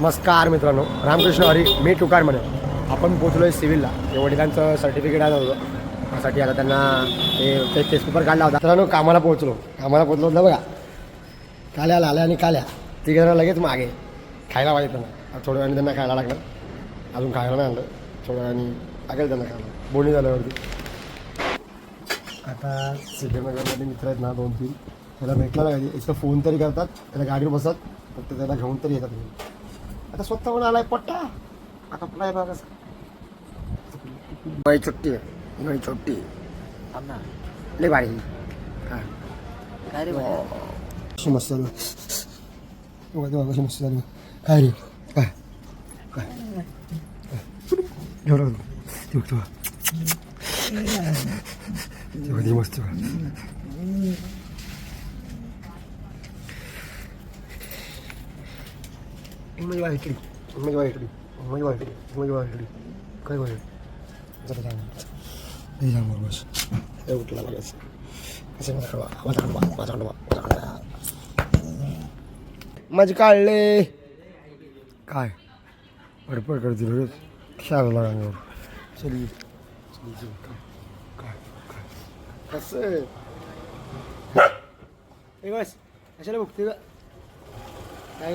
नमस्कार मित्रांनो, रामकृष्ण हरी. मी टुकार म्हणे. आपण पोचलो आहे सिव्हिलला. ते वडिलांचं सर्टिफिकेट आलं होतं त्यासाठी. आता त्यांना ते टेस्ट पेपर काढला होता. मित्रांनो कामाला पोहोचलो होतं बघा. काल्या आल्या आणि काल्या तिघे जण लगेच मागे खायला पाहिजे त्यांना. थोड्या वेळाने त्यांना खायला लागलं. अजून खायला नाही आणलं. थोड्या वेळाने लागेल त्यांना खायला. बोलणी झाल्यावरती आता सिद्धीनगरमध्ये मित्र आहेत ना 2-3. त्याला भेटलं ना कधी एक तर फोन तरी करतात. त्याला गाडीवर बसत फक्त त्याला घेऊन तरी येतात. आता स्वतः म्हणून आलाय पट्टा. आता आपला बघा बाई छोटी आहे. बाई छोटी लय भारी. काय रे भाई कशी मस्त झाली कशी मस्त झाली. काय रे काय काय एवढं मस्त माझी वाईटली काय वाईट जरा सांग बस हे उठला लगेच. माझे काढले काय पडपड करते रोज शाळेला अंगावर. चली काय कसं बस कशाला बघते काय